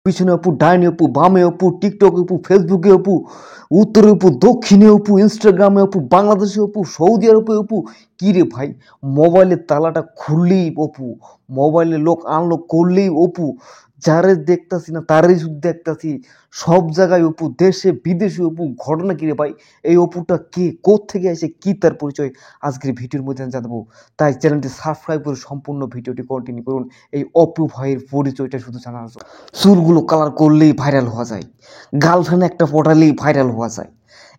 পিছনে অপু, ডাইনে অপু, বামে অপু, টিকটকে অপু, ফেসবুকে অপু, উত্তরে অপু, দক্ষিণে অপু, ইনস্টাগ্রামে অপু, বাংলাদেশে অপু, সৌদি আরবে অপু। কী রে ভাই, মোবাইলের তালাটা খুললেই অপু, মোবাইলে লক আনলক করলেই অপু, যারে দেখতাছি না তারই শুধু দেখতাছি, সব জায়গায় অপু, দেশে বিদেশে অপু। ঘটনা কী রে ভাই, এই অপুটা কে, কোত্থেকে এসে, কী তার পরিচয় আজকের ভিডিওর মধ্যে আমি জানাবো। তাই চ্যানেলটি সাবস্ক্রাইব করে সম্পূর্ণ ভিডিওটি কন্টিনিউ করুন এই অপু ভাইয়ের পরিচয়টা শুধু জানার জন্য। চুলগুলো কালার করলেই ভাইরাল হওয়া যায়, গার্লফ্রেন্ড একটা পটালেই ভাইরাল হওয়া যায়।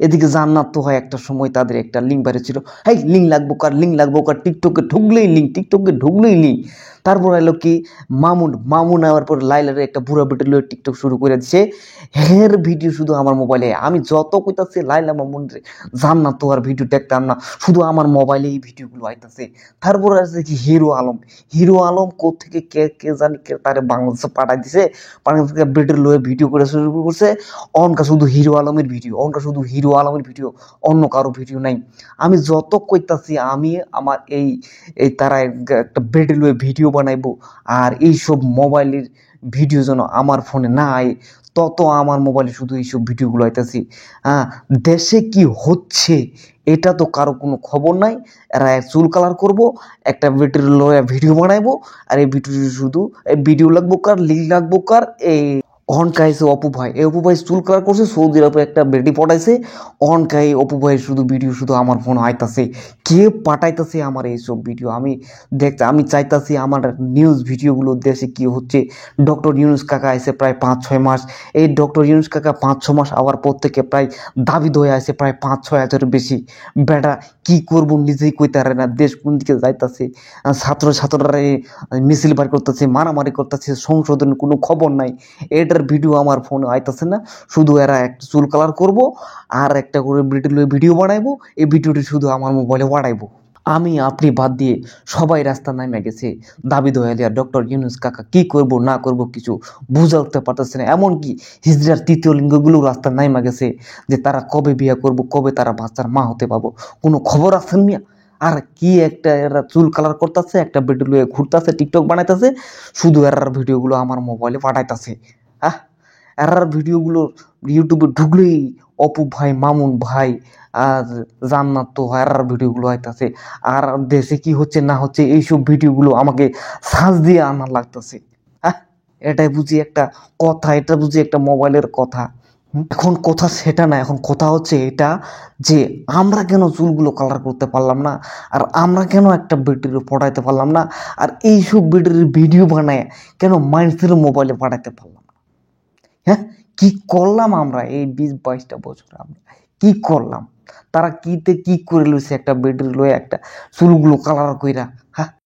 এদিকে জান্নাত তো হয় একটা সময় তাদের একটা লিঙ্ক বেরিয়েছিল, এই লিঙ্ক লাগবো কার, লিঙ্ক লাগবো কার, টিকটকে ঢুকলেই লিঙ্ক, টিকটকে ঢুকলেই লিঙ্ক। তারপর এলো কি মামুন নেওয়ার পর লাইলারে একটা বুড়া বেটে লয়ে টিকটক শুরু করে দিচ্ছে। হের ভিডিও শুধু আমার মোবাইলে, আমি যত কইতাছি লাইলা মামুন রে জান্নাত তো আর ভিডিও দেখতাম না, শুধু আমার মোবাইলে এই ভিডিওগুলো আইতাছে। তারপর আছে কি হিরো আলম কোত্থেকে কে কে জানি কে তারে বাংলাদেশে পাঠাই দিছে, বাংলাদেশে বেটের লয়ে ভিডিও করে শুরু করছে। অনকা শুধু হিরো আলমের ভিডিও, অন্য কারো ভিডিও নাই। আমি যত কইতাছি আমি আমার এই এই তারা একটা বেডে লয়ে ভিডিও বানাইবো আর এইসব মোবাইলের ভিডিও যেন আমার ফোনে না আয়, তত আমার মোবাইলে শুধু এইসব ভিডিওগুলো আইতাছি। হ্যাঁ, দেশে কি হচ্ছে এটা তো কারো কোনো খবর নাই। এরা চুল কালার করবো, একটা বেটের লয়ে ভিডিও বানাইবো, আর এই ভিডিও শুধু এই ভিডিও লাগবো কার, লিঙ্ক লাগবো কার, এই অহনকাইছে অপু ভাই। এই অপু ভাই চুল কালার করছে, সৌদি আরবে একটা বেটি পটাইছে। অহনকাই অপু ভাইয়ের শুধু ভিডিও শুধু আমার ফোন আইতাছে। কে পাঠাইতেছে আমার এইসব ভিডিও আমি দেখতে, আমি চাইতাছি আমার নিউজ ভিডিওগুলো দেশে কি হচ্ছে। ডক্টর ইউনুস কাকা আইসে প্রায় 5-6 মাস, এই ডক্টর ইউনুস কাকা 5-6 মাস আওয়ার পর থেকে প্রায় দাবি হয়ে আছে প্রায় 5-6 হাজারের বেশি। বেটা কি করবো নিজেই কইতে পারে না, দেশ কোন দিকে যাইতাছে। ছাত্ররা মিছিল বার করতেছে, মারামারি করতেছে, সংশোধনের কোনো খবর নাই। এটার ভিডিও আমার ফোনে আইতাছে না, শুধু এরা একটা চুল কালার করবো আর একটা করে ভিডিও বানাইবো, এই ভিডিওটি শুধু আমার মোবাইলে বাড়াইবো। আমি আপনি বাদ দিয়ে সবাই রাস্তা নামে গেছে দাবি দোয়ালিয়া। ডক্টর ইউনুস কাকা কি করব না করব কিছু বুঝে উঠতে পারতেছে না। এমনকি হিজড়ার তৃতীয় লিঙ্গগুলো রাস্তা নামে গেছে যে তারা কবে বিয়ে করব, কবে তারা বাচ্চার মা হতে পাবো, কোনো খবর আছেন মিয়া? আর কি একটা এরা চুল কালার করতেছে, একটা ভিডিও লয়ে ঘুরতেছে, টিকটক বানাইতেছে, শুধু এরার ভিডিওগুলো আমার মোবাইলে পাঠাইতেছে। হ্যাঁ, এরার ভিডিওগুলো ইউটিউবে ঢুকলেই অপু ভাই, মামুন ভাই আর জান্নাত তো এরার ভিডিওগুলো আইতাছে। আর দেশে কি হচ্ছে না হচ্ছে এইসব ভিডিওগুলো আমাকে সার্চ দিয়ে আনা লাগতেছে। হ্যাঁ, এটাই বুঝি একটা কথা, এটা বুঝি একটা মোবাইলের কথা। এখন কথা সেটা না, এখন কথা হচ্ছে এটা যে আমরা কেন চুলগুলো কালার করতে পারলাম না, আর আমরা কেন একটা ব্যাটারি পড়াইতে পারলাম না, আর এইসব ব্যাটারির ভিডিও বানায় কেন মানুষের মোবাইলে পাঠাইতে পারলাম না। হ্যাঁ, কি করলাম আমরা এই 20-22টা বছর, আমরা কি করলাম? তারা কিতে কি করে লইছে, একটা ব্যাটারি লয়ে একটা চুলগুলো কালার কইরা। হ্যাঁ।